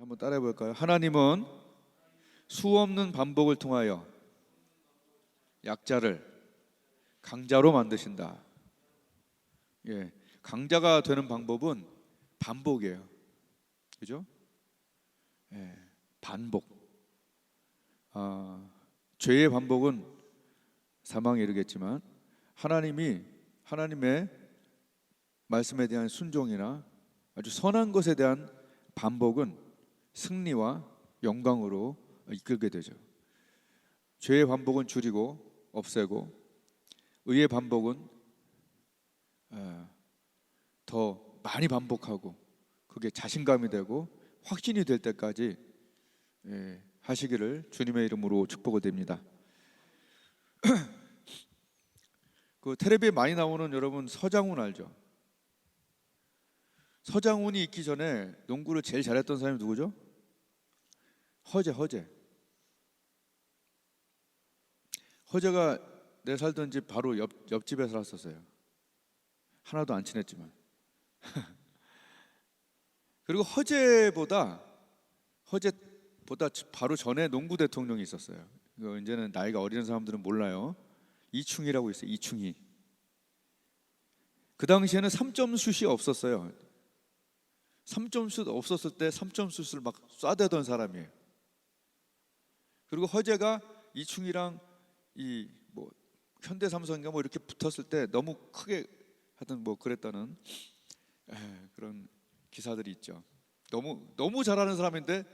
한번 따라해 볼까요? 하나님은 수없는 반복을 통하여 약자를 강자로 만드신다. 예, 강자가 되는 방법은 반복이에요. 그죠? 예, 반복. 죄의 반복은 사망에 이르겠지만 하나님의 말씀에 대한 순종이나 아주 선한 것에 대한 반복은 승리와 영광으로 이끌게 되죠. 죄의 반복은 줄이고 없애고, 의의 반복은 더 많이 반복하고 그게 자신감이 되고 확신이 될 때까지 하시기를 주님의 이름으로 축복을 드립니다. 그 텔레비에 많이 나오는 여러분 서장훈 알죠? 서장훈이 있기 전에 농구를 제일 잘했던 사람이 누구죠? 허재가 내 살던 집 바로 옆집에 살았었어요. 하나도 안 친했지만. 그리고 허재보다 바로 전에 농구 대통령이 있었어요. 이거 이제는 나이가 어린 사람들은 몰라요. 이충희라고 있어요. 이충희. 그 당시에는 3점 슛이 없었어요. 3점 슛 없었을 때 3점 슛을 막 쏴대던 사람이에요. 그리고 허재가 이충희랑 현대삼성인가 이렇게 붙었을 때 너무 크게 하여튼 그랬다는 그런 기사들이 있죠. 너무 잘하는 사람인데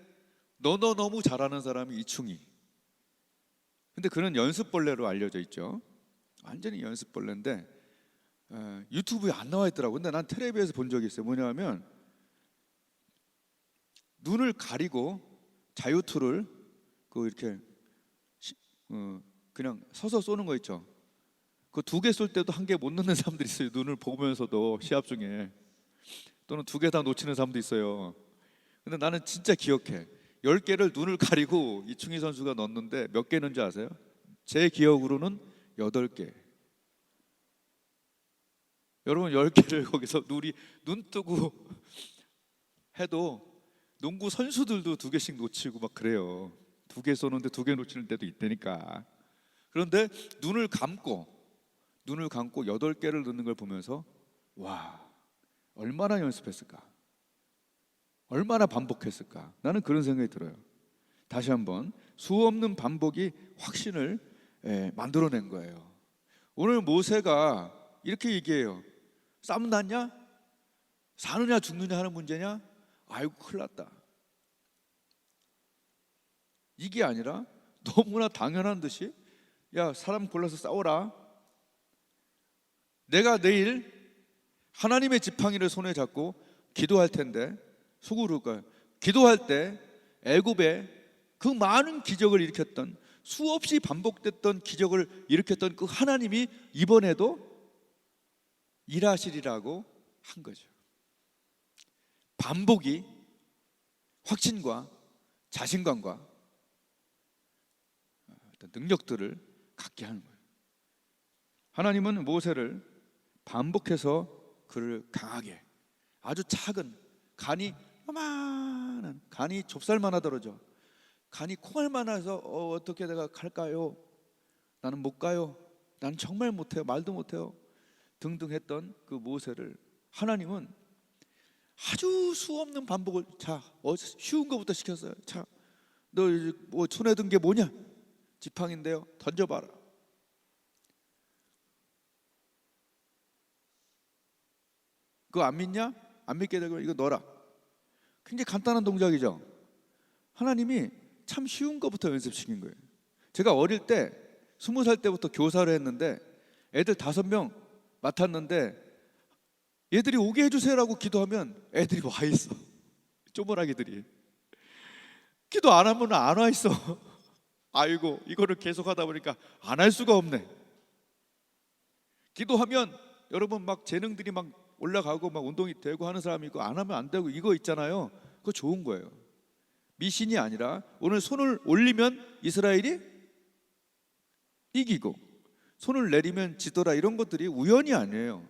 너무 잘하는 사람이 이충희. 근데 그는 연습벌레로 알려져 있죠. 완전히 연습벌레인데 유튜브에 안 나와 있더라고. 근데 난 텔레비에서 본 적이 있어요. 뭐냐면 눈을 가리고 자유투를 이렇게 그냥 서서 쏘는 거 있죠. 그 2개 쏠 때도 1개 못 넣는 사람들이 있어요. 눈을 보면서도 시합 중에. 또는 2개 다 놓치는 사람도 있어요. 근데 나는 진짜 기억해. 10개를 눈을 가리고 이충희 선수가 넣었는데 몇 개 넣은지 아세요? 제 기억으로는 8개. 여러분 10개를 거기서 눈 뜨고 해도 농구 선수들도 2개씩 놓치고 막 그래요. 2개 쏘는데 2개 놓치는 때도 있다니까. 그런데 눈을 감고 8개를 넣는 걸 보면서 와, 얼마나 연습했을까? 얼마나 반복했을까? 나는 그런 생각이 들어요. 다시 한번 수없는 반복이 확신을 만들어낸 거예요. 오늘 모세가 이렇게 얘기해요. 싸움 났냐? 사느냐 죽느냐 하는 문제냐? 아이고 큰일 났다. 이게 아니라 너무나 당연한 듯이 야, 사람 골라서 싸워라. 내가 내일 하나님의 지팡이를 손에 잡고 기도할 텐데 속으로 기도할 때 애굽에 그 많은 기적을 일으켰던, 수없이 반복됐던 기적을 일으켰던 그 하나님이 이번에도 일하시리라고 한 거죠. 반복이 확신과 자신감과 어떤 능력들을 갖게 하는 거예요. 하나님은 모세를 반복해서 그를 강하게, 아주 작은 간이 요만한, 간이 좁쌀만 하더라죠. 간이 콩알만 해서 어떻게 내가 갈까요? 나는 못 가요. 나는 정말 못해요. 말도 못해요. 등등 했던 그 모세를 하나님은 아주 수없는 반복을 쉬운 것부터 시켰어요. 너 손에 든 게 뭐냐? 지팡인데요. 던져봐라. 그거 안 믿냐? 안 믿게 되고 이거 넣어라. 굉장히 간단한 동작이죠. 하나님이 참 쉬운 것부터 연습시킨 거예요. 제가 어릴 때 20살 때부터 교사를 했는데 애들 5명 맡았는데 얘들이 오게 해주세요라고 기도하면 애들이 와 있어. 쪼물아기들이 기도 안 하면 안 와 있어. 아이고, 이거를 계속 하다 보니까 안 할 수가 없네. 기도하면 여러분 막 재능들이 막 올라가고 막 운동이 되고 하는 사람이 있고, 안 하면 안 되고 이거 있잖아요. 그거 좋은 거예요. 미신이 아니라 오늘 손을 올리면 이스라엘이 이기고 손을 내리면 지더라, 이런 것들이 우연이 아니에요.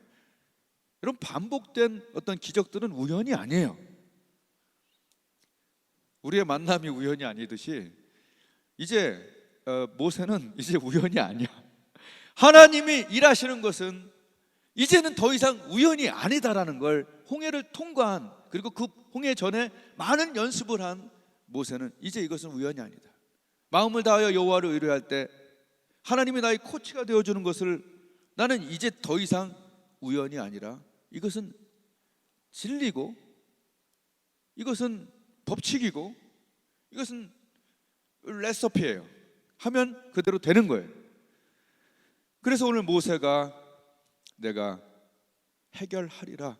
이런 반복된 어떤 기적들은 우연이 아니에요. 우리의 만남이 우연이 아니듯이 이제 모세는 이제 우연이 아니야. 하나님이 일하시는 것은 이제는 더 이상 우연이 아니다라는 걸 홍해를 통과한, 그리고 그 홍해 전에 많은 연습을 한 모세는 이제 이것은 우연이 아니다. 마음을 다하여 여호와를 의뢰할 때 하나님이 나의 코치가 되어주는 것을 나는 이제 더 이상 우연이 아니라 이것은 진리고, 이것은 법칙이고, 이것은 레시피예요. 하면 그대로 되는 거예요. 그래서 오늘 모세가 내가 해결하리라.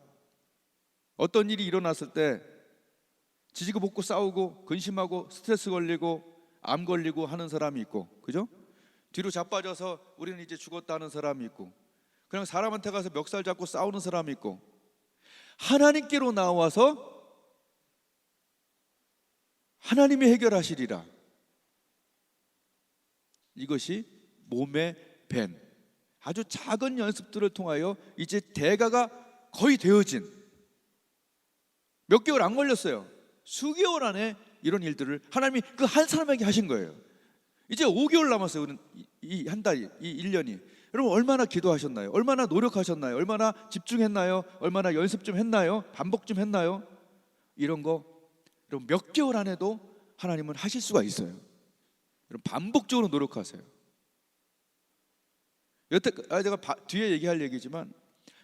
어떤 일이 일어났을 때 지지고 볶고 싸우고 근심하고 스트레스 걸리고 암 걸리고 하는 사람이 있고, 그죠? 뒤로 자빠져서 우리는 이제 죽었다 하는 사람이 있고, 그냥 사람한테 가서 멱살 잡고 싸우는 사람이 있고, 하나님께로 나와서 하나님이 해결하시리라. 이것이 몸에 밴 아주 작은 연습들을 통하여 이제 대가가 거의 되어진, 몇 개월 안 걸렸어요. 수개월 안에 이런 일들을 하나님이 그 한 사람에게 하신 거예요. 이제 5개월 남았어요. 이 한 달이, 이 1년이. 여러분 얼마나 기도하셨나요? 얼마나 노력하셨나요? 얼마나 집중했나요? 얼마나 연습 좀 했나요? 반복 좀 했나요? 이런 거 여러분 몇 개월 안에도 하나님은 하실 수가 있어요. 여러분 반복적으로 노력하세요. 여태 제가 뒤에 얘기할 얘기지만,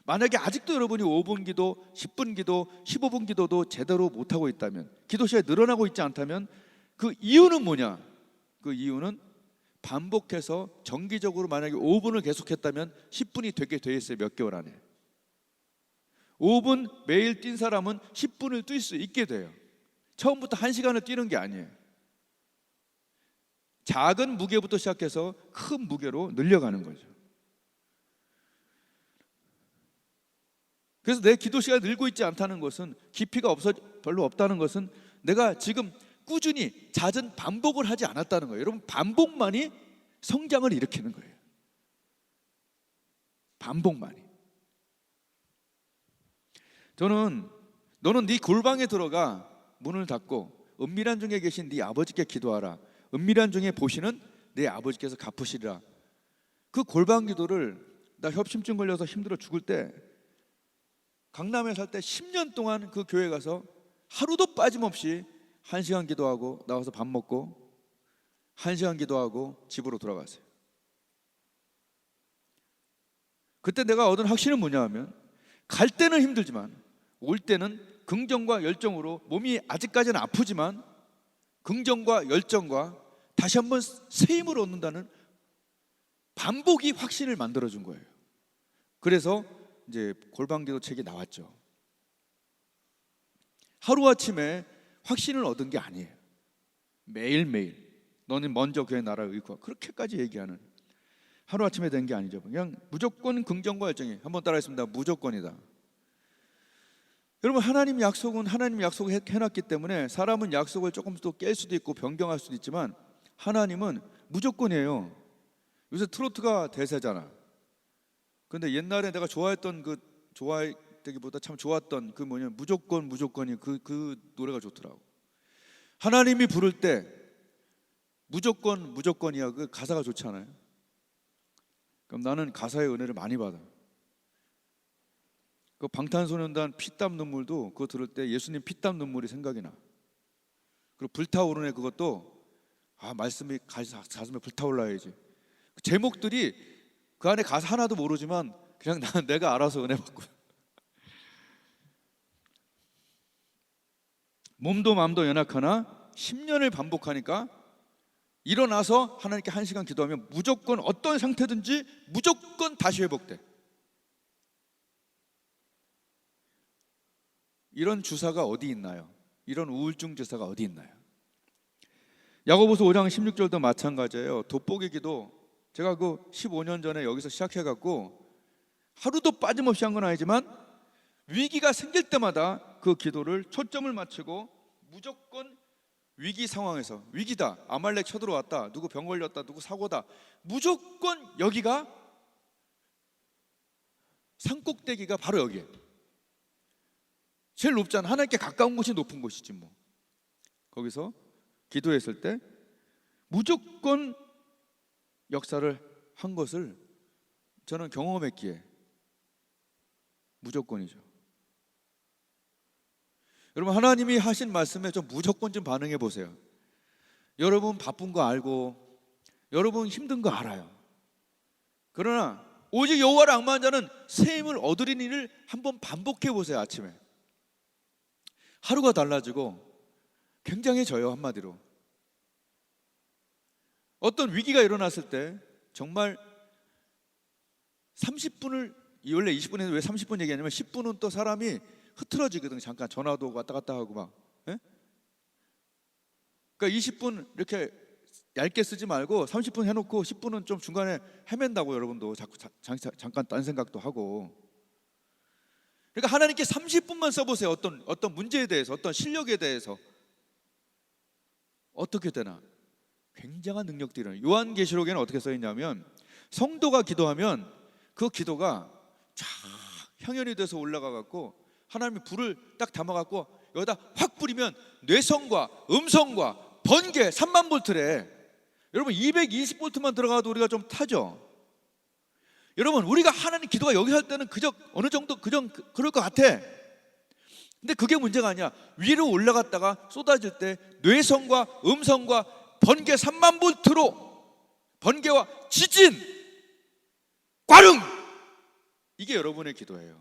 만약에 아직도 여러분이 5분 기도, 10분 기도, 15분 기도도 제대로 못하고 있다면, 기도 시간이 늘어나고 있지 않다면 그 이유는 뭐냐? 그 이유는 반복해서 정기적으로 만약에 5분을 계속했다면 10분이 되게 돼 있어요. 몇 개월 안에 5분 매일 뛴 사람은 10분을 뛸 수 있게 돼요. 처음부터 1시간을 뛰는 게 아니에요. 작은 무게부터 시작해서 큰 무게로 늘려가는 거죠. 그래서 내 기도 시간이 늘고 있지 않다는 것은, 깊이가 별로 없다는 것은 내가 지금 꾸준히 잦은 반복을 하지 않았다는 거예요. 여러분 반복만이 성장을 일으키는 거예요. 반복만이. 저는 너는 네 골방에 들어가 문을 닫고 은밀한 중에 계신 네 아버지께 기도하라. 은밀한 중에 보시는 내 아버지께서 갚으시리라. 그 골방 기도를 나 협심증 걸려서 힘들어 죽을 때, 강남에 살 때 10년 동안 그 교회 가서 하루도 빠짐없이 1시간 기도하고 나와서 밥 먹고 1시간 기도하고 집으로 돌아갔어요. 그때 내가 얻은 확신은 뭐냐 하면, 갈 때는 힘들지만 올 때는 긍정과 열정으로, 몸이 아직까지는 아프지만 긍정과 열정과 다시 한번 새 힘을 얻는다는 반복이 확신을 만들어준 거예요. 그래서 이제 골방기도 책이 나왔죠. 하루아침에 확신을 얻은 게 아니에요. 매일매일 너는 먼저 그의 나라를 의구하라, 그렇게까지 얘기하는, 하루아침에 된 게 아니죠. 그냥 무조건 긍정과 열정이. 한번 따라했습니다. 무조건이다. 여러분 하나님 약속은 하나님 약속을 해놨기 때문에 사람은 약속을 조금 더 깰 수도 있고 변경할 수도 있지만 하나님은 무조건이에요. 요새 트로트가 대세잖아. 근데 옛날에 내가 좋아했던 좋아했다기보다 참 좋았던 그 무조건이 그 노래가 좋더라고. 하나님이 부를 때 무조건이야. 그 가사가 좋지 않아요? 그럼 나는 가사의 은혜를 많이 받아. 그 방탄소년단 피땀 눈물도 그거 들을 때 예수님 피땀 눈물이 생각이 나. 그리고 불타오르네, 그것도 말씀이 가슴에 불타올라야지. 그 제목들이 그 안에 가사 하나도 모르지만 그냥 내가 알아서 은혜 받고. 몸도 마음도 연약하나 10년을 반복하니까 일어나서 하나님께 1시간 기도하면 무조건 어떤 상태든지 무조건 다시 회복돼. 이런 주사가 어디 있나요? 이런 우울증 주사가 어디 있나요? 야고보서 5장 16절도 마찬가지예요. 돋보기 기도, 제가 그 15년 전에 여기서 시작해갖고 하루도 빠짐없이 한 건 아니지만 위기가 생길 때마다 그 기도를 초점을 맞추고 무조건 위기 상황에서, 위기다, 아말렉 쳐들어왔다, 누구 병 걸렸다, 누구 사고다, 무조건 여기가 산꼭대기가 바로 여기에 제일 높잖아. 하나님께 가까운 곳이 높은 곳이지 뭐. 거기서 기도했을 때 무조건 역사를 한 것을 저는 경험했기에 무조건이죠. 여러분, 하나님이 하신 말씀에 좀 무조건 좀 반응해 보세요. 여러분 바쁜 거 알고 여러분 힘든 거 알아요. 그러나 오직 여호와를 앙망하는 자는 새 힘을 얻으리니를 한번 반복해 보세요. 아침에 하루가 달라지고 굉장해져요. 한마디로 어떤 위기가 일어났을 때 정말 30분을 원래 20분에서 왜 30분 얘기하냐면 10분은 또 사람이 흐트러지거든. 잠깐 전화도 오고 왔다 갔다 하고 막. 예? 그러니까 20분 이렇게 얇게 쓰지 말고 30분 해놓고 10분은 좀 중간에 헤맨다고. 여러분도 자꾸 잠깐 딴 생각도 하고. 그러니까 하나님께 30분만 써보세요. 어떤 문제에 대해서, 어떤 실력에 대해서 어떻게 되나 굉장한 능력들이 일어나요. 요한계시록에는 어떻게 써 있냐면 성도가 기도하면 그 기도가 쫙 향연이 돼서 올라가 갖고 하나님이 불을 딱 담아 갖고 여기다 확 뿌리면 뇌성과 음성과 번개 3만 볼트래. 여러분 220볼트만 들어가도 우리가 좀 타죠. 여러분 우리가 하나님 기도가 여기 할 때는 그저 어느 정도 그럴 것 같아. 근데 그게 문제가 아니야. 위로 올라갔다가 쏟아질 때 뇌성과 음성과 번개 3만 볼트로 번개와 지진, 꽈릉, 이게 여러분의 기도예요.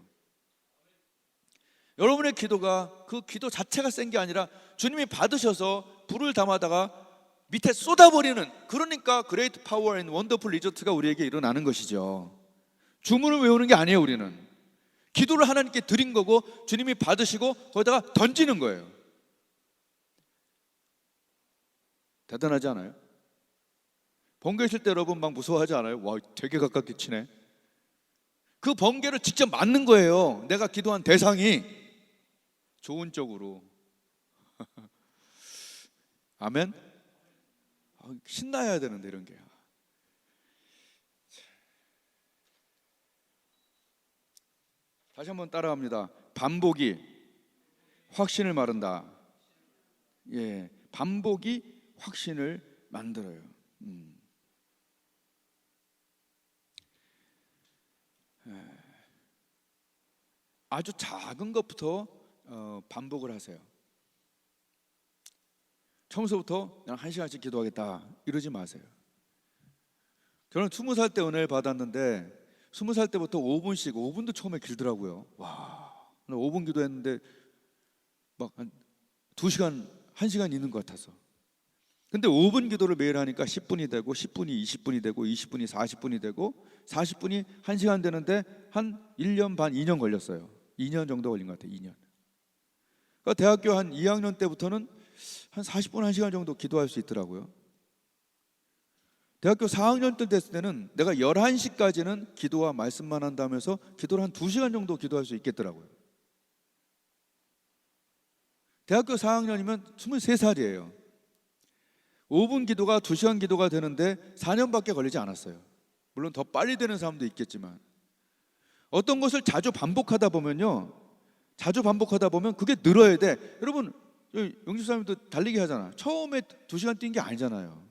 여러분의 기도가 그 기도 자체가 센 게 아니라 주님이 받으셔서 불을 담아다가 밑에 쏟아버리는, 그러니까 그레이트 파워 앤 원더풀 리조트가 우리에게 일어나는 것이죠. 주문을 외우는 게 아니에요. 우리는 기도를 하나님께 드린 거고 주님이 받으시고 거기다가 던지는 거예요. 대단하지 않아요? 번개 칠 때 여러분 막 무서워하지 않아요? 와, 되게 가깝게 치네. 그 번개를 직접 맞는 거예요. 내가 기도한 대상이 좋은 쪽으로. 아멘? 신나야 되는데 이런 게. 다시 한번 따라합니다. 반복이 확신을 마른다. 예, 반복이 확신을 만들어요. 아주 작은 것부터 반복을 하세요. 처음부터 난 1시간씩 기도하겠다 이러지 마세요. 저는 20살 때 은혜를 받았는데 20살 때부터 5분씩, 5분도 처음에 길더라고요. 와, 5분 기도했는데 막 한 2시간, 1시간 있는 것 같아서. 근데 5분 기도를 매일 하니까 10분이 되고 10분이 20분이 되고 20분이 40분이 되고 40분이 1시간 되는데 한 1년 반, 2년 걸렸어요. 2년 정도 걸린 것 같아요. 2년. 그러니까 대학교 한 2학년 때부터는 한 40분, 1시간 정도 기도할 수 있더라고요. 대학교 4학년 때 됐을 때는 내가 11시까지는 기도와 말씀만 한다면서 기도를 한 2시간 정도 기도할 수 있겠더라고요. 대학교 4학년이면 23살이에요. 5분 기도가 2시간 기도가 되는데 4년밖에 걸리지 않았어요. 물론 더 빨리 되는 사람도 있겠지만 어떤 것을 자주 반복하다 보면요, 자주 반복하다 보면 그게 늘어야 돼. 여러분 영집사님도 달리기 하잖아. 처음에 2시간 뛴 게 아니잖아요.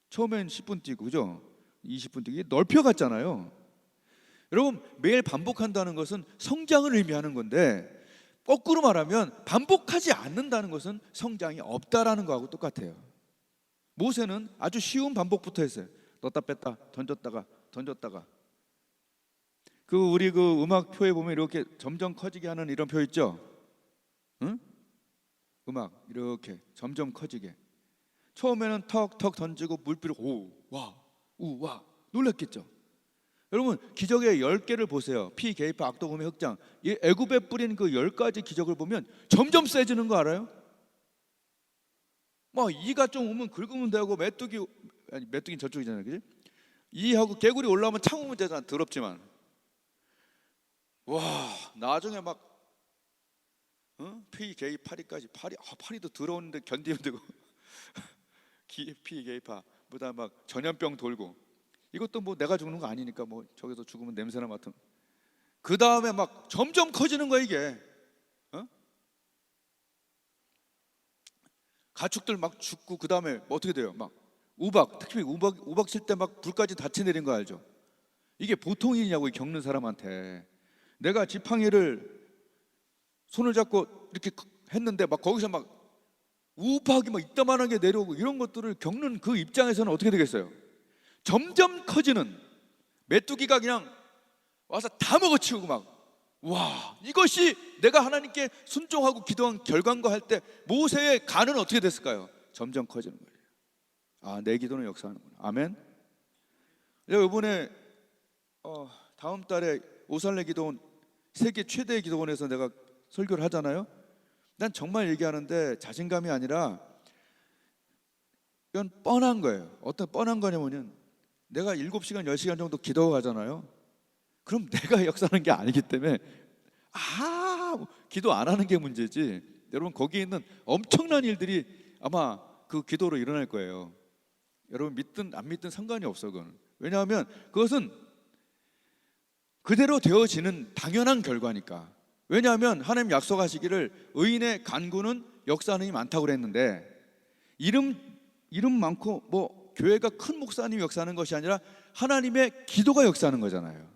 처음엔 10분 뛰고, 그죠? 20분 뛰기 넓혀갔잖아요. 여러분 매일 반복한다는 것은 성장을 의미하는 건데 거꾸로 말하면 반복하지 않는다는 것은 성장이 없다라는 거하고 똑같아요. 모세는 아주 쉬운 반복부터 했어요. 넣었다 뺐다 던졌다가 던졌다가. 우리 음악 표에 보면 이렇게 점점 커지게 하는 이런 표 있죠? 응? 음악 이렇게 점점 커지게. 처음에는 턱턱 던지고 물비로 오와 우와 놀랐겠죠. 여러분 기적의 10개를 보세요. 피, 계파, 악독음의 흑장. 이 애굽에 뿌린 그 10가지 기적을 보면 점점 세지는 거 알아요? 뭐 이가 좀 오면 긁으면 되고 메뚜기는 저쪽이잖아요, 그지? 이하고 개구리 올라오면 참으면 되잖아. 더럽지만 와 나중에 막 피, 개, 파리까지 파리도 더러운데 견디면 되고 피, 계파, 보다 막 전염병 돌고 이것도 뭐 내가 죽는 거 아니니까 뭐 저기서 죽으면 냄새나 맡은. 그 다음에 막 점점 커지는 거야 이게. 가축들 막 죽고 그 다음에 뭐 어떻게 돼요? 막 우박, 특히 우박 칠 때 막 불까지 다 치내린 거 알죠? 이게 보통 일이냐고, 겪는 사람한테. 내가 지팡이를 손을 잡고 이렇게 했는데 막 거기서 막 우박이 막 이따만한 게 내려오고 이런 것들을 겪는 그 입장에서는 어떻게 되겠어요? 점점 커지는 메뚜기가 그냥 와서 다 먹어치우고 막, 와, 이것이 내가 하나님께 순종하고 기도한 결과인가 할 때 모세의 간은 어떻게 됐을까요? 점점 커지는 거예요. 아, 내 기도는 역사하는구나. 아멘. 내가 이번에 다음 달에 오살레 기도원, 세계 최대의 기도원에서 내가 설교를 하잖아요. 난 정말 얘기하는데 자신감이 아니라 이건 뻔한 거예요. 어떤 뻔한 거냐면은 내가 7시간 10시간 정도 기도하잖아요. 그럼 내가 역사하는 게 아니기 때문에 기도 안 하는 게 문제지. 여러분, 거기에 있는 엄청난 일들이 아마 그 기도로 일어날 거예요. 여러분 믿든 안 믿든 상관이 없어. 그건 왜냐하면 그것은 그대로 되어지는 당연한 결과니까. 왜냐하면 하나님 약속하시기를 의인의 간구는 역사하는 힘이 많다고 그랬는데, 이름 많고 뭐 교회가 큰 목사님이 역사하는 것이 아니라 하나님의 기도가 역사하는 거잖아요.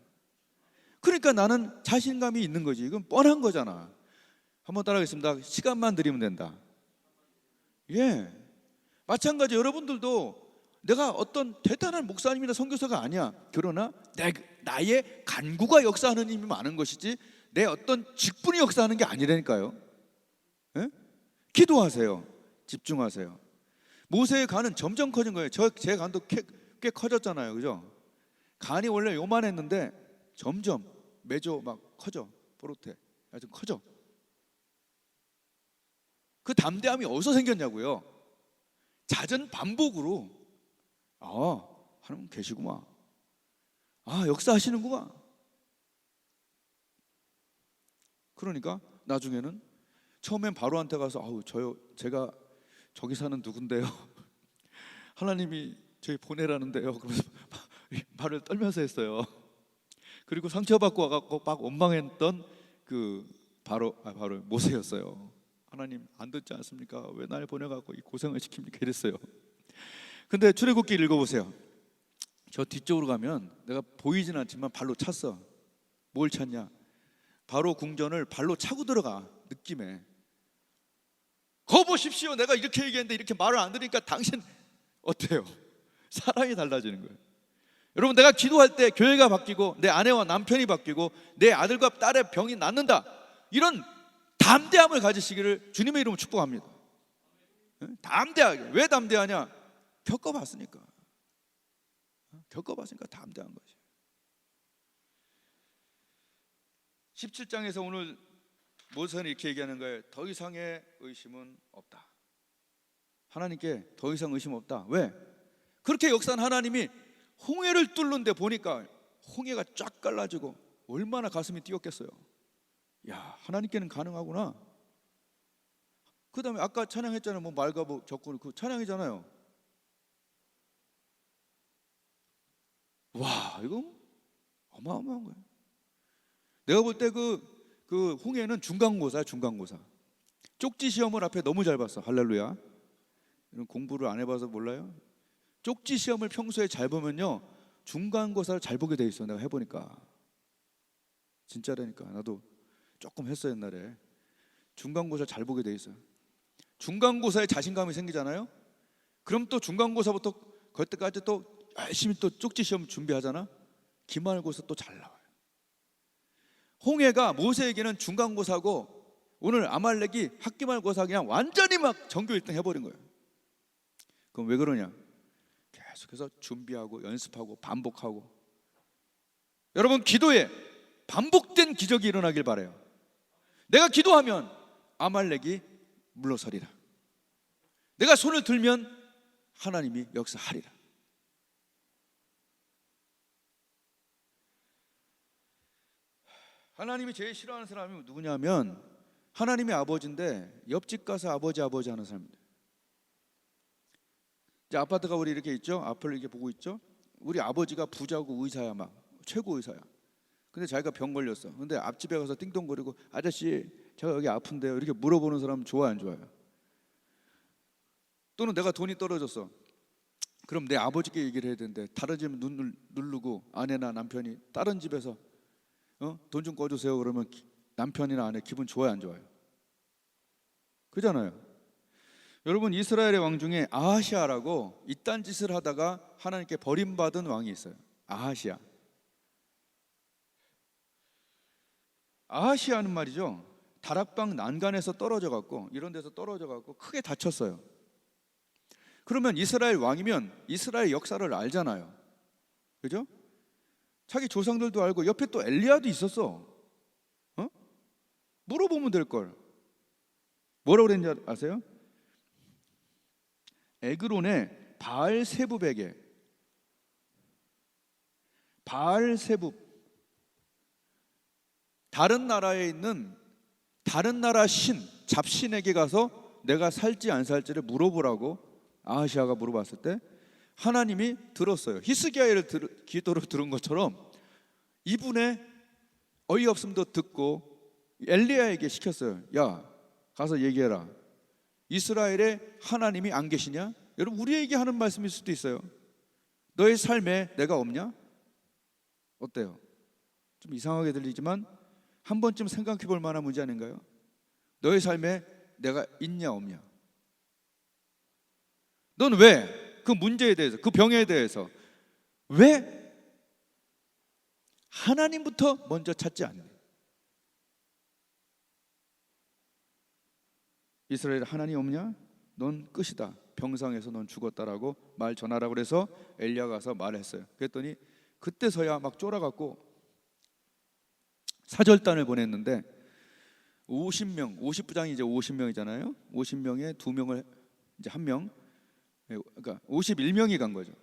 그러니까 나는 자신감이 있는 거지. 이건 뻔한 거잖아. 한번 따라하겠습니다. 시간만 들이면 된다. 예, 마찬가지. 여러분들도 내가 어떤 대단한 목사님이나 선교사가 아니야. 그러나 나의 간구가 역사하는 힘이 많은 것이지 내 어떤 직분이 역사하는 게 아니라니까요. 예? 기도하세요. 집중하세요. 모세의 간은 점점 커진 거예요. 제 간도 꽤 커졌잖아요. 그죠? 간이 원래 요만했는데 점점 매조 막 커져. 포르테 아주 커져. 그 담대함이 어디서 생겼냐고요? 잦은 반복으로. 하나님 계시구만. 역사하시는구만. 그러니까 나중에는, 처음엔 바로한테 가서 제가 저기 사는 누군데요. 하나님이 저희 보내라는데요. 그러면서 말을 떨면서 했어요. 그리고 상처받고 와갖고 막 원망했던 그 바로 모세였어요. 하나님 안 듣지 않습니까? 왜 날 보내갖고 이 고생을 시킵니까? 이랬어요. 근데 출애굽기 읽어보세요. 저 뒤쪽으로 가면 내가 보이진 않지만 발로 찼어. 뭘 찼냐? 바로 궁전을 발로 차고 들어가. 느낌에. 거 보십시오. 내가 이렇게 얘기했는데 이렇게 말을 안 들으니까 당신 어때요? 사람이 달라지는 거예요. 여러분, 내가 기도할 때 교회가 바뀌고 내 아내와 남편이 바뀌고 내 아들과 딸의 병이 낫는다, 이런 담대함을 가지시기를 주님의 이름으로 축복합니다. 담대하게. 왜 담대하냐? 겪어봤으니까 담대한 거지. 17장에서 오늘 모세는 이렇게 얘기하는 거예요. 더 이상의 의심은 없다. 하나님께 더 이상 의심 없다. 왜? 그렇게 역사한 하나님이 홍해를 뚫는데 보니까 홍해가 쫙 갈라지고 얼마나 가슴이 뛰었겠어요. 야, 하나님께는 가능하구나. 그 다음에 아까 찬양했잖아요. 뭐 말과 뭐 적군, 그 찬양이잖아요. 와, 이거 어마어마한 거예요. 내가 볼 때 그 홍해는 중간고사야. 중간고사. 쪽지 시험을 앞에 너무 잘 봤어. 할렐루야. 이런 공부를 안 해봐서 몰라요? 쪽지 시험을 평소에 잘 보면요, 중간고사를 잘 보게 돼 있어. 내가 해보니까 진짜라니까. 나도 조금 했어 옛날에. 중간고사 잘 보게 돼 있어요. 중간고사에 자신감이 생기잖아요. 그럼 또 중간고사부터 걸 때까지 또 열심히 또 쪽지 시험 준비하잖아. 기말고사 또 잘 나와요. 홍해가 모세에게는 중간고사고, 오늘 아말렉이 학기말고사 그냥 완전히 막 전교 1등 해버린 거예요. 그럼 왜 그러냐? 계속해서 준비하고 연습하고 반복하고. 여러분, 기도에 반복된 기적이 일어나길 바라요. 내가 기도하면 아말렉이 물러서리라. 내가 손을 들면 하나님이 역사하리라. 하나님이 제일 싫어하는 사람이 누구냐면 하나님의 아버지인데 옆집 가서 아버지 하는 사람입니다. 이제 아파트가 우리 이렇게 있죠? 앞을 이렇게 보고 있죠? 우리 아버지가 부자고 의사야, 막 최고 의사야. 근데 자기가 병 걸렸어. 근데 앞집에 가서 띵동거리고, 아저씨 제가 여기 아픈데요, 이렇게 물어보는 사람 좋아 안 좋아요? 또는 내가 돈이 떨어졌어. 그럼 내 아버지께 얘기를 해야 되는데 다른 집에 눈을 누르고 아내나 남편이 다른 집에서 돈 좀 꺼주세요 그러면 남편이나 아내 기분 좋아요 안 좋아요? 그잖아요. 여러분, 이스라엘의 왕 중에 아하시아라고 이딴 짓을 하다가 하나님께 버림받은 왕이 있어요. 아하시아. 아하시아는 말이죠, 다락방 난간에서 떨어져 갖고 이런 데서 떨어져 갖고 크게 다쳤어요. 그러면 이스라엘 왕이면 이스라엘 역사를 알잖아요. 그죠? 자기 조상들도 알고 옆에 또 엘리야도 있었어. 물어보면 될 걸. 뭐라고 그랬는지 아세요? 에그론의 바알세붑에게, 바알세붑, 다른 나라에 있는 다른 나라 신, 잡신에게 가서 내가 살지 안 살지를 물어보라고 아하시아가 물어봤을 때 하나님이 들었어요. 히스기야의 기도를 들은 것처럼 이분의 어이없음도 듣고 엘리야에게 시켰어요. 야, 가서 얘기해라. 이스라엘에 하나님이 안 계시냐? 여러분, 우리에게 하는 말씀일 수도 있어요. 너의 삶에 내가 없냐? 어때요? 좀 이상하게 들리지만 한 번쯤 생각해 볼 만한 문제 아닌가요? 너의 삶에 내가 있냐 없냐? 넌 왜 그 문제에 대해서, 그 병에 대해서 왜 하나님부터 먼저 찾지 않니? 이스라엘 하나님 없냐? 넌 끝이다. 병상에서 넌 죽었다라고 말 전하라고 그래서 엘리야가 가서 말했어요. 그랬더니 그때서야 막 쫄아갖고 사절단을 보냈는데 50명, 50부장이 이제 50명이잖아요. 50명에 2명을 이제 1명, 그러니까 51명이 간 거죠.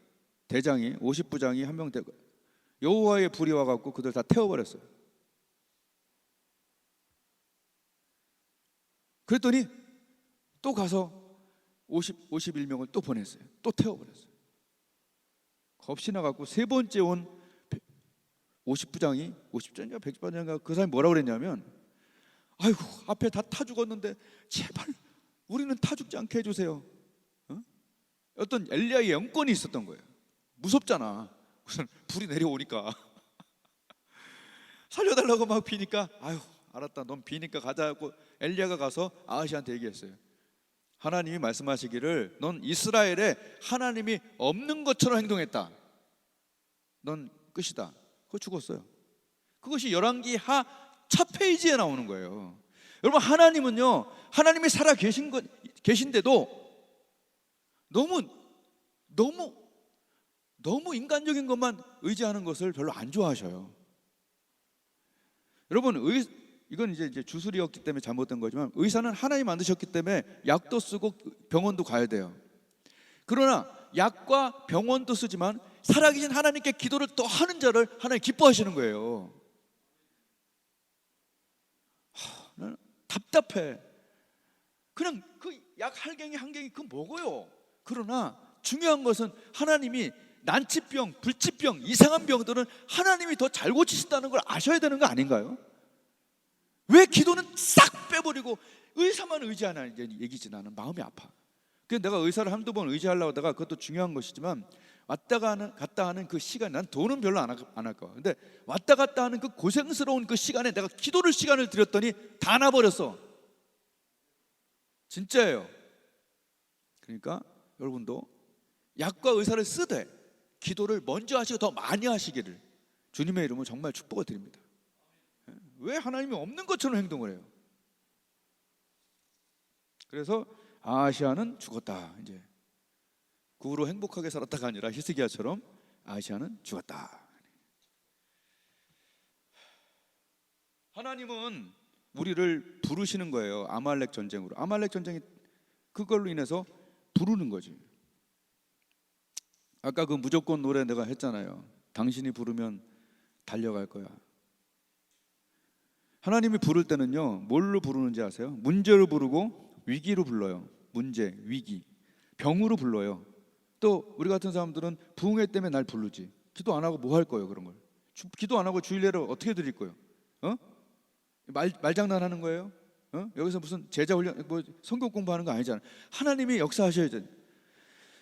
대장이 50부장이 1명 되고 여호와의 불이 와갖고 그들 다 태워버렸어요. 그랬더니 또 가서 51명을 또 보냈어요. 또 태워버렸어요. 겁이 나갖고 세 번째 온 50부장이 50부장인가 100부장인가 그 사람이 뭐라고 그랬냐면, 아이고 앞에 다 타 죽었는데 제발 우리는 타 죽지 않게 해주세요. 어떤 엘리야의 영권이 있었던 거예요. 무섭잖아. 우선 불이 내려오니까 살려달라고 막 비니까, 아유 알았다, 넌 비니까 가자고 엘리야가 가서 아하시한테 얘기했어요. 하나님이 말씀하시기를 넌 이스라엘에 하나님이 없는 것처럼 행동했다. 넌 끝이다. 그거 죽었어요. 그것이 열왕기 하 첫 페이지에 나오는 거예요. 여러분, 하나님은요, 하나님이 살아 계신데도 너무 인간적인 것만 의지하는 것을 별로 안 좋아하셔요. 여러분, 이건 이제 주술이었기 때문에 잘못된 거지만 의사는 하나님 만드셨기 때문에 약도 쓰고 병원도 가야 돼요. 그러나 약과 병원도 쓰지만 살아계신 하나님께 기도를 또 하는 자를 하나님 기뻐하시는 거예요. 나는 답답해. 그냥 그 약 한 갱이 그 먹어요. 그러나 중요한 것은 하나님이 난치병, 불치병, 이상한 병들은 하나님이 더 잘 고치신다는 걸 아셔야 되는 거 아닌가요? 왜 기도는 싹 빼버리고 의사만 의지하는 얘기지? 나는 마음이 아파. 그래서 내가 의사를 한두 번 의지하려고 하다가, 그것도 중요한 것이지만 왔다 갔다 하는 그 시간, 난 돈은 별로 안 할 거야. 근데 왔다 갔다 하는 그 고생스러운 그 시간에 내가 기도를 시간을 들였더니 다 나버렸어. 진짜예요. 그러니까 여러분도 약과 의사를 쓰되 기도를 먼저 하시고 더 많이 하시기를 주님의 이름으로 정말 축복을 드립니다. 왜 하나님이 없는 것처럼 행동을 해요? 그래서 아하시아는 죽었다. 이제 그 후로 행복하게 살았다가 아니라 히스기야처럼 아하시아는 죽었다. 하나님은 우리를 부르시는 거예요. 아말렉 전쟁으로. 아말렉 전쟁이 그걸로 인해서 부르는 거지. 아까 그 무조건 노래 내가 했잖아요. 당신이 부르면 달려갈 거야. 하나님이 부를 때는요, 뭘로 부르는지 아세요? 문제로 부르고 위기로 불러요. 문제, 위기, 병으로 불러요. 또 우리 같은 사람들은 부흥회 때문에 날 부르지. 기도 안 하고 뭐 할 거예요, 그런 걸? 기도 안 하고 주일예를 어떻게 드릴 거예요? 말장난하는 거예요? 여기서 무슨 제자 훈련, 뭐 성경 공부하는 거 아니잖아요. 하나님이 역사하셔야 돼.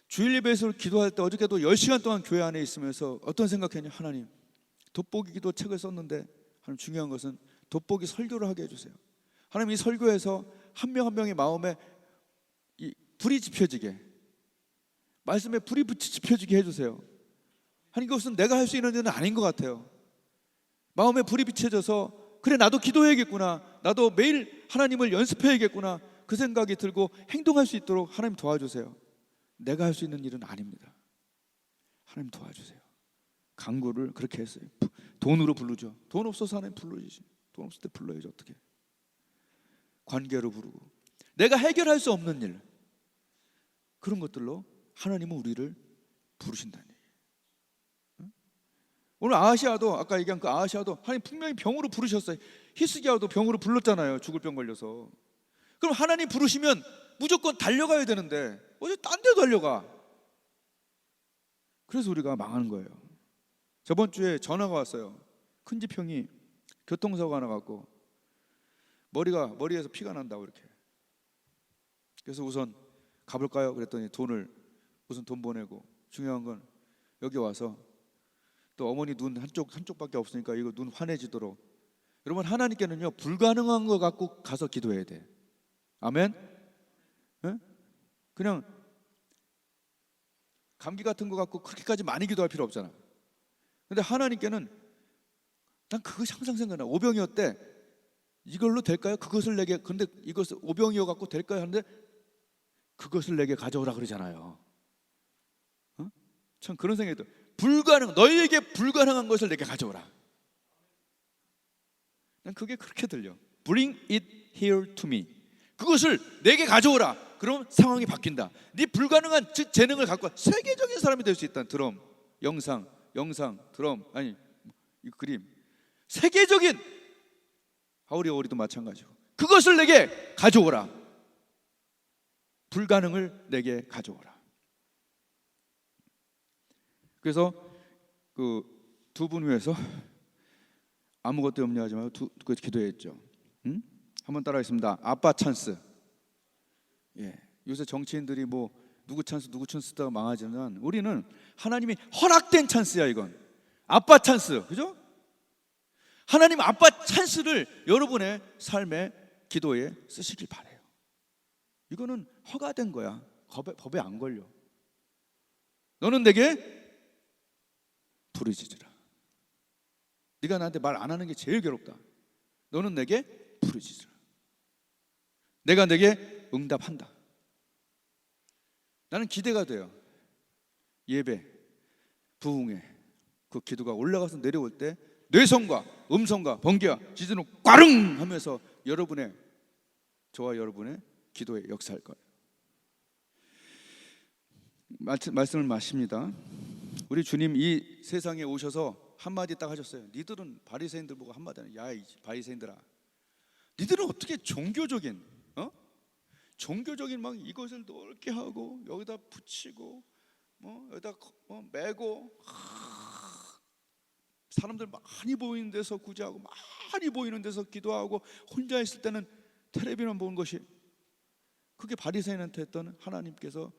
주일 예배에서 기도할 때 어저께도 10시간 동안 교회 안에 있으면서 어떤 생각했냐? 하나님, 돋보기 기도 책을 썼는데 하나님, 중요한 것은 돋보기 설교를 하게 해주세요. 하나님, 이 설교에서 한 명 한 명의 마음에 이 불이 지펴지게, 말씀에 불이 지펴지게 해주세요. 하나님, 이것은 내가 할 수 있는 일은 아닌 것 같아요. 마음에 불이 비춰져서 그래, 나도 기도해야겠구나, 나도 매일 하나님을 연습해야겠구나, 그 생각이 들고 행동할 수 있도록 하나님 도와주세요. 내가 할 수 있는 일은 아닙니다. 하나님 도와주세요. 간구를 그렇게 했어요. 돈으로 부르죠. 돈 없어서 하나님 불러주지. 돈 없을 때 불러야지 어떻게. 관계로 부르고, 내가 해결할 수 없는 일, 그런 것들로 하나님은 우리를 부르신다는 얘기예요. 오늘 아하시아도, 아까 얘기한 그 아하시아도 하나님 분명히 병으로 부르셨어요. 히스기야도 병으로 불렀잖아요. 죽을 병 걸려서. 그럼 하나님 부르시면 무조건 달려가야 되는데 어제 딴 데 달려가. 그래서 우리가 망하는 거예요. 저번 주에 전화가 왔어요. 큰 집 형이 교통사고가 나갖고 머리에서 피가 난다고 이렇게. 그래서 우선 가볼까요? 그랬더니 우선 돈 보내고, 중요한 건 여기 와서 또 어머니 눈 한쪽밖에 없으니까 이거 눈 환해지도록. 여러분, 하나님께는요 불가능한 거 갖고 가서 기도해야 돼. 아멘? 네? 그냥 감기 같은 거 갖고 그렇게까지 많이 기도할 필요 없잖아. 근데 하나님께는, 난 그것이 항상 생각나. 오병이었대. 이걸로 될까요? 그것을 내게, 근데 이것을 오병이어 갖고 될까요? 하는데 그것을 내게 가져오라 그러잖아요. 참 그런 생각이 들어요. 너희에게 불가능한 것을 내게 가져오라. 난 그게 그렇게 들려. Bring it here to me. 그것을 내게 가져오라. 그럼 상황이 바뀐다. 네 불가능한 재능을 갖고 세계적인 사람이 될 수 있다. 드럼, 영상, 드럼, 아니 이 그림, 세계적인. 하울이도 마찬가지고. 그것을 내게 가져오라. 불가능을 내게 가져오라. 그래서 그 두 분 위해서 아무것도 염려하지 말고 기도했죠. 한번 따라하겠습니다. 아빠 찬스. 예, 요새 정치인들이 뭐 누구 찬스 쓰다가 망하지만 우리는 하나님이 허락된 찬스야. 이건 아빠 찬스, 그죠? 하나님 아빠 찬스를 여러분의 삶의 기도에 쓰시길 바래요. 이거는 허가된 거야. 법에 안 걸려. 너는 내게 부르짖으라. 네가 나한테 말 안 하는 게 제일 괴롭다. 너는 내게 부르짖으라. 내가 내게 응답한다. 나는 기대가 돼요. 예배, 부흥회 그 기도가 올라가서 내려올 때 뇌성과 음성과 번개와 지진으로 꽈릉 하면서 저와 여러분의 기도에 역사할 거예요. 말씀을 마십니다. 우리 주님 이 세상에 오셔서 한마디 딱 하셨어요. 니들은 바리새인들 보고 한마디 하는, 야 이 바리새인들아, 니들은 어떻게 종교적인 막 이것을 넓게 하고 여기다 붙이고 여기다 매고 사람들 많이 보이는 데서 구제하고 많이 보이는 데서 기도하고 혼자 있을 때는 텔레비만 보는 것이, 그게 바리새인한테 했던 하나님께서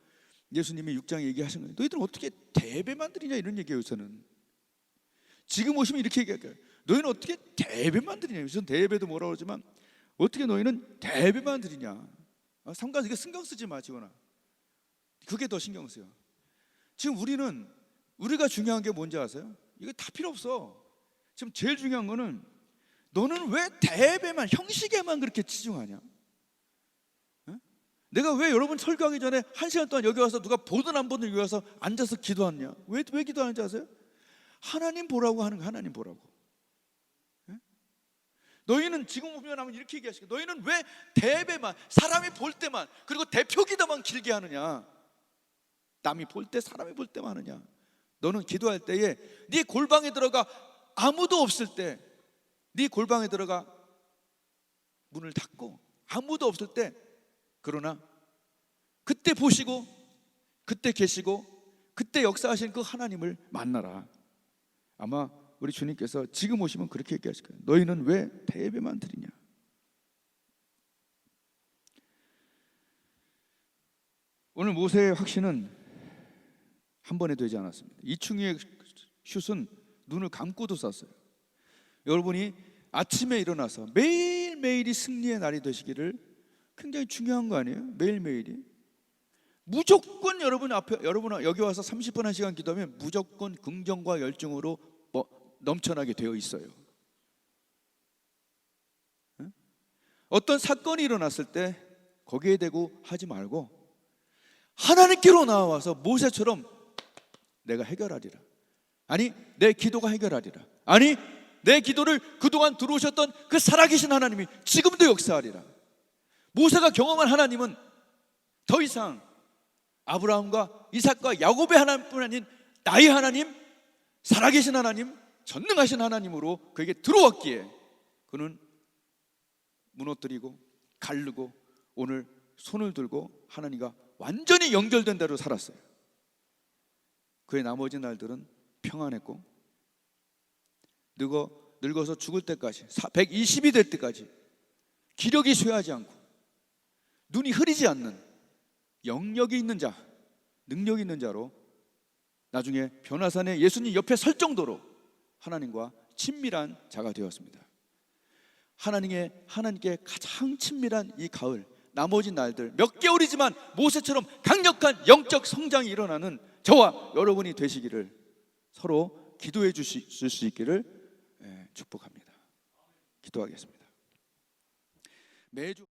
예수님이 6장에 얘기하신 거예요. 너희들은 어떻게 대배만 드리냐, 이런 얘기예요. 요새는 지금 오시면 이렇게 얘기할까요? 너희는 어떻게 대배만 드리냐. 요새는 대배도 뭐라고 그러지만 어떻게 너희는 대배만 드리냐. 삼가 이거 신경 쓰지 마, 지원아. 그게 더 신경 쓰여. 지금 우리가 중요한 게 뭔지 아세요? 이거 다 필요 없어. 지금 제일 중요한 거는 너는 왜 대배만, 형식에만 그렇게 치중하냐? 내가 왜 여러분 설교하기 전에 1시간 동안 여기 와서 누가 보든 안 보든 여기 와서 앉아서 기도하냐? 왜 기도하는지 아세요? 하나님 보라고 하는 거. 하나님 보라고. 너희는 지금 보면 이렇게 얘기하시고, 너희는 왜 대배만, 사람이 볼 때만, 그리고 대표 기도만 길게 하느냐? 남이 볼 때, 사람이 볼 때만 하느냐? 너는 기도할 때에 네 골방에 들어가 아무도 없을 때, 네 골방에 들어가 문을 닫고 아무도 없을 때, 그러나 그때 보시고 그때 계시고 그때 역사하신 그 하나님을 만나라. 아마 우리 주님께서 지금 오시면 그렇게 얘기하실 거예요. 너희는 왜 대예배만 드리냐? 오늘 모세의 확신은 한 번에 되지 않았습니다. 이충희의 슛은 눈을 감고도 쐈어요. 여러분이 아침에 일어나서 매일매일이 승리의 날이 되시기를 굉장히 중요한 거 아니에요? 매일매일이 무조건 여러분 여기 와서 30분 1시간 기도하면 무조건 긍정과 열정으로 넘쳐나게 되어 있어요. 어떤 사건이 일어났을 때 거기에 대고 하지 말고 하나님께로 나와서 모세처럼 내가 해결하리라. 아니 내 기도가 해결하리라. 아니 내 기도를 그동안 들어오셨던 그 살아계신 하나님이 지금도 역사하리라. 모세가 경험한 하나님은 더 이상 아브라함과 이삭과 야곱의 하나님뿐 아닌 나의 하나님, 살아계신 하나님, 전능하신 하나님으로 그에게 들어왔기에 그는 무너뜨리고 가르고 오늘 손을 들고 하나님과 완전히 연결된 대로 살았어요. 그의 나머지 날들은 평안했고 늙어서 죽을 때까지 120이 될 때까지 기력이 쇠하지 않고 눈이 흐리지 않는 영력이 있는 자, 능력이 있는 자로 나중에 변화산에 예수님 옆에 설 정도로 하나님과 친밀한 자가 되었습니다. 하나님께 가장 친밀한 이 가을, 나머지 날들 몇 개월이지만 모세처럼 강력한 영적 성장이 일어나는 저와 여러분이 되시기를 서로 기도해 주실 수 있기를 축복합니다. 기도하겠습니다. 매주